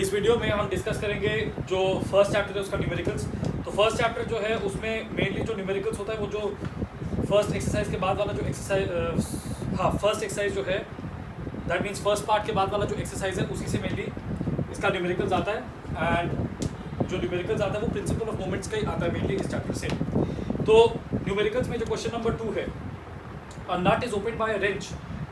इस वीडियो में हम डिस्कस करेंगे जो फर्स्ट चैप्टर है उसका न्यूमेरिकल्स। तो फर्स्ट चैप्टर जो है उसमें मेनली जो न्यूमेरिकल्स होता है वो जो फर्स्ट एक्सरसाइज के बाद वाला जो एक्सरसाइज फर्स्ट एक्सरसाइज जो है दैट मीन्स फर्स्ट पार्ट के बाद वाला जो एक्सरसाइज है उसी से मेनली इसका न्यूमेरिकल्स आता है। एंड जो न्यूमेरिकल्स आता है वो प्रिंसिपल ऑफ मोमेंट्स का ही आता है मेनली इस चैप्टर से। तो न्यूमेरिकल्स में जो क्वेश्चन नंबर 2 है, a nut is open by a wrench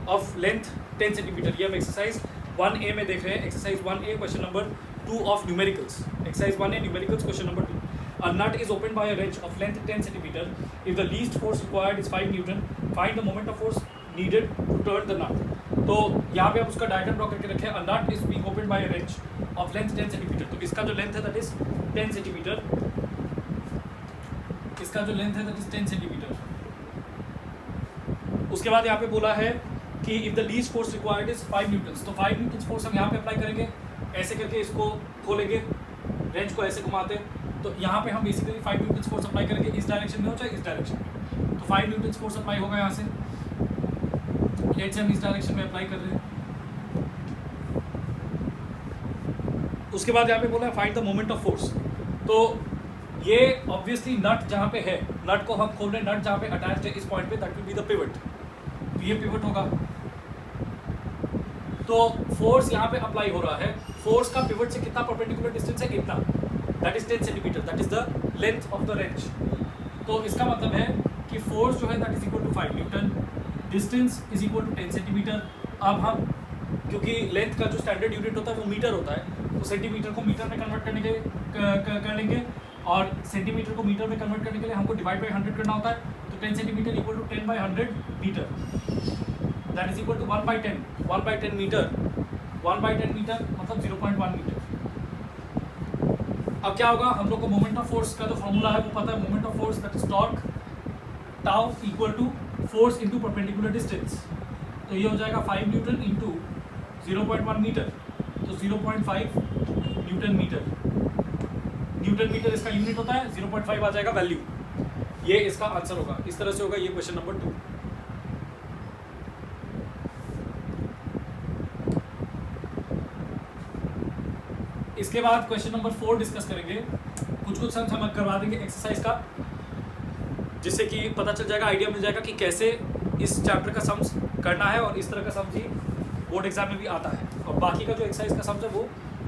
of length 10 centimetre. ये हम एक्सरसाइज 1A में देख रहे हैं। Exercise 1A question number 2 of numericals. Exercise 1A numericals question number 2। A nut is opened by a wrench of length 10 cm. If the least force required is 5 Newton, find the moment of force needed to turn the nut. तो यहाँ पे आप उसका diagram draw करके रखें। A nut is being opened by a wrench of length 10 cm. तो इसका जो लेंथ है that is 10 cm. इसका जो लेंथ है that is 10 cm. उसके बाद यहाँ पे बोला है कि if the least force required is 5 newtons. तो 5 newtons force हम यहाँ पे अप्लाई करेंगे। ऐसे करके इसको खोलेंगे, रेंच को ऐसे घुमाते, तो यहाँ पे हम बेसिकली 5 न्यूटन फोर्स अप्लाई करेंगे। इस डायरेक्शन में हो चाहे इस डायरेक्शन में, तो 5 न्यूटन फोर्स अप्लाई होगा यहाँ से। लेट्स से हम इस डायरेक्शन में अप्लाई कर रहे हैं। उसके बाद यहाँ पे बोला है find the moment of force. तो ये ऑब्वियसली नट जहाँ पे है, नट को हम खोल रहे हैं, नट जहाँ पे अटैच्ड है इस पॉइंट पे, that will be the pivot. तो ये पिवट होगा। तो फोर्स यहाँ पे अप्लाई हो रहा है। फोर्स का पिवट से कितना परपेंडिकुलर डिस्टेंस है? इतना, that is 10 centimetre, that is the length of the wrench. तो इसका मतलब है कि फोर्स जो है that is equal to 5 newton, distance is equal to 10 centimetre. अब हम क्योंकि लेंथ का जो स्टैंडर्ड यूनिट होता है वो मीटर होता है, तो सेंटीमीटर को मीटर में कन्वर्ट करने के कर लेंगे, और सेंटीमीटर को मीटर में कन्वर्ट करने के लिए हमको डिवाइड बाई 100 करना होता है। तो 10 centimetre equal to 10 by 100 metre, that is equal to 1 by 10। 1 by 10 metre, 1 by 10 metre मतलब 0.1 मीटर। अब क्या होगा, हम लोग को मोमेंट ऑफ फोर्स का जो फॉर्मूला है वो पता है। Moment of force that is torque tau equal to force into perpendicular distance. तो ये हो जाएगा 5 न्यूटन इंटू 0.1 मीटर, तो 0.5 न्यूटन मीटर। न्यूटन मीटर इसका यूनिट होता है, 0.5 आ जाएगा वैल्यू। ये इसका आंसर होगा। इस तरह से होगा ये क्वेश्चन नंबर 2। इसके बाद क्वेश्चन नंबर 4 डिस्कस करेंगे। कुछ हम करवा देंगे एक्सरसाइज का, जिससे कि पता चल जाएगा, आइडिया मिल जाएगा कि कैसे इस चैप्टर का सम्स करना है। और इस तरह का सम्स ही बोर्ड एग्जाम में भी आता है। और बाकी का जो एक्सरसाइज का सम्स है वो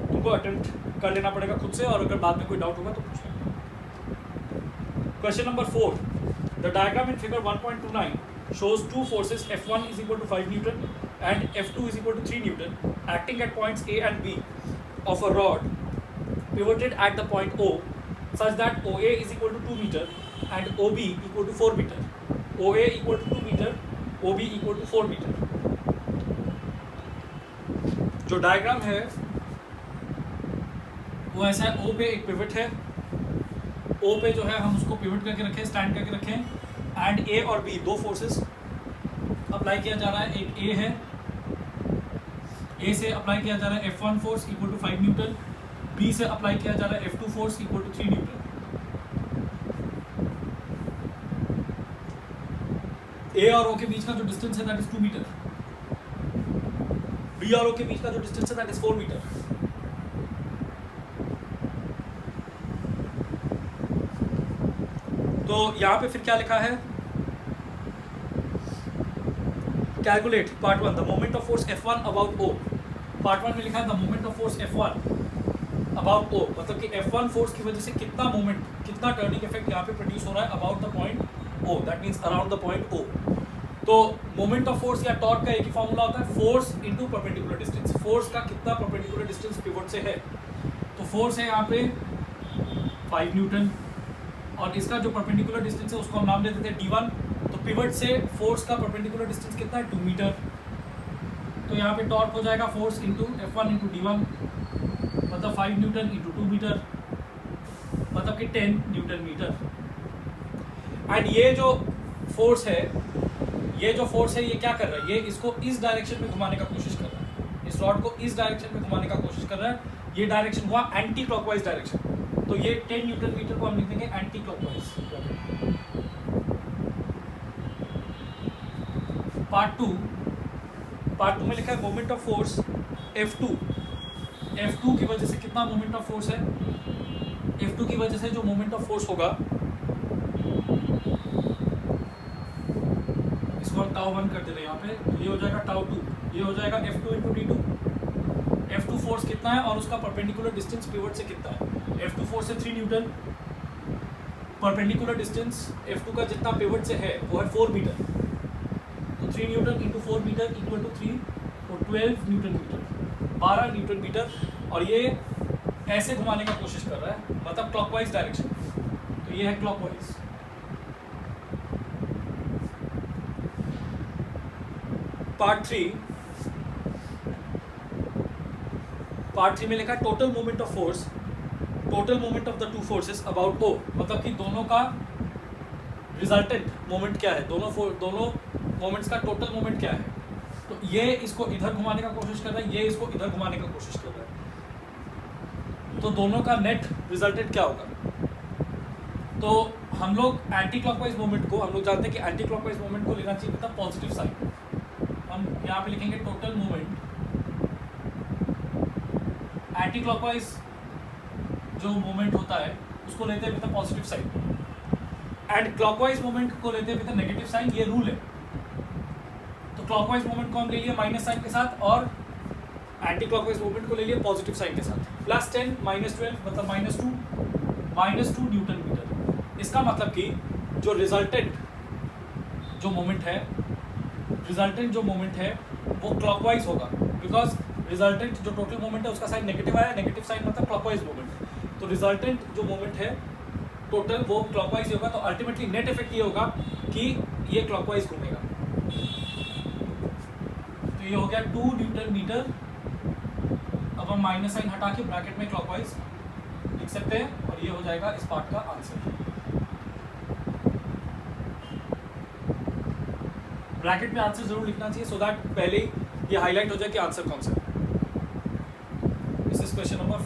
तुमको अटेम्प्ट कर लेना पड़ेगा खुद से, और अगर बाद में कोई डाउट होगा तो पूछ लेना। Question number 4, the diagram in figure 1.29 shows two forces F1 is equal to 5 Newton and F2 is equal to 3 Newton acting at points A and B of a rod pivoted at the point O such that OA is equal to 2 meter and OB equal to 4 meter. OA equal to 2 meter, OB equal to 4 meter. जो diagram है वो ऐसा है। O पे एक pivot है, O पे जो है हम उसको पिवट करके रखें, स्टैंड करके रखें, एंड A और B दो फोर्सेस अप्लाई किया जा रहा है। एक A है, A से अप्लाई किया जा रहा है F1 force equal to 5 newton, B से अप्लाई किया जा रहा है F2 force equal to 3 newton. A और O के बीच का जो डिस्टेंस है दैट इज 2 मीटर। B और O के बीच का जो डिस्टेंस है दैट इज 4 मीटर। तो यहाँ पे फिर क्या लिखा है, calculate part 1 the moment of force F1 about O। Part 1 में लिखा है the moment of force F1 about O, मतलब कि F1 फोर्स की वजह से कितना मोमेंट, कितना टर्निंग इफेक्ट यहाँ पे प्रोड्यूस हो रहा है about the point O, that means around the point O। तो मोमेंट ऑफ फोर्स या टॉर्क का एक ही फॉर्मूला होता है, force into perpendicular distance. Force का कितना परपेंडिकुलर डिस्टेंस पिवट से है, तो फोर्स है यहाँ पे 5 न्यूटन, और इसका जो परपेंडिकुलर डिस्टेंस है उसको हम नाम दे देते हैं D1। तो पिवट से फोर्स का परपेंडिकुलर डिस्टेंस कितना है? 2 मीटर। तो यहाँ पे टॉर्क हो जाएगा force into F1 into D1, मतलब 5 न्यूटन इंटू 2 मीटर, मतलब कि 10 न्यूटन मीटर। एंड ये जो फोर्स है, ये क्या कर रहा है, ये इसको इस डायरेक्शन में घुमाने का कोशिश कर रहा है। इस रॉड को इस डायरेक्शन में घुमाने का कोशिश कर रहा है। ये डायरेक्शन हुआ एंटी क्लॉकवाइज डायरेक्शन, तो ये 10 न्यूटन मीटर को हम लिख देंगे एंटी क्लॉकवाइज। पार्ट 2 में लिखा है moment of force F2 F2 की वजह से कितना मोमेंट ऑफ फोर्स है, F2 की वजह से जो मोमेंट ऑफ फोर्स होगा इसको हम टाउ 1 कर देते हैं यहाँ पे, ये हो जाएगा टाउ 2, ये हो जाएगा F2 into D2। F2 force कितना है और उसका परपेंडिकुलर डिस्टेंस पिवट से कितना है, F2 फोर्स है 3 न्यूटन, परपेंडिकुलर डिस्टेंस F2 का जितना पिवट से है वो है 4 मीटर, तो 3 newton into 4 metre equal to 3, तो 12 न्यूटन मीटर, 12 न्यूटन मीटर। और ये ऐसे घुमाने का कोशिश कर रहा है, मतलब क्लॉकवाइज डायरेक्शन, तो ये है क्लॉकवाइज। पार्ट 3 में लिखा है total moment of force, total moment of the two forces about O, मतलब कि दोनों का रिजल्टेंट मोमेंट क्या है, दोनों मोमेंट्स का टोटल मोमेंट क्या है। तो ये इसको इधर घुमाने का कोशिश कर रहा है, ये इसको इधर घुमाने का कोशिश कर रहा है, तो दोनों का नेट रिजल्टेंट क्या होगा। तो हम लोग एंटी क्लॉकवाइज मोमेंट को, हम लोग जानते हैं कि एंटी क्लॉकवाइज मोमेंट को लेना चाहिए मतलब पॉजिटिव साइन। हम यहाँ पे लिखेंगे टोटल मोमेंट एंटी क्लॉकवाइज जो मोमेंट होता है उसको लेते हैं with positive sign, and clockwise moment को लेते हैं विद नेगेटिव साइन, ये रूल है। तो क्लॉकवाइज मोमेंट को हम ले लिए माइनस साइन के साथ और एंटी क्लॉकवाइज मोमेंट को ले लिए पॉजिटिव साइन के साथ। +10 -12 मतलब -2 न्यूटन मीटर। इसका मतलब कि जो रिजल्टेंट जो मोमेंट है वो क्लॉकवाइज होगा, बिकॉज रिजल्टेंट जो टोटल मोमेंट है उसका साइन नेगेटिव आया, नेगेटिव साइन मतलब क्लॉकवाइज मोमेंट है, तो रिजल्टेंट जो मोमेंट है टोटल वो क्लॉकवाइज ही होगा। तो अल्टीमेटली नेट इफेक्ट ये होगा कि ये क्लॉकवाइज घूमेगा। तो ये हो गया 2 न्यूटन मीटर। अब हम माइनस साइन हटा के ब्रैकेट में क्लॉकवाइज लिख सकते हैं और ये हो जाएगा इस पार्ट का आंसर। ब्रैकेट में आंसर जरूर लिखना चाहिए सो दैट पहले ये हाईलाइट हो जाए कि आंसर कौन सा है। This is question number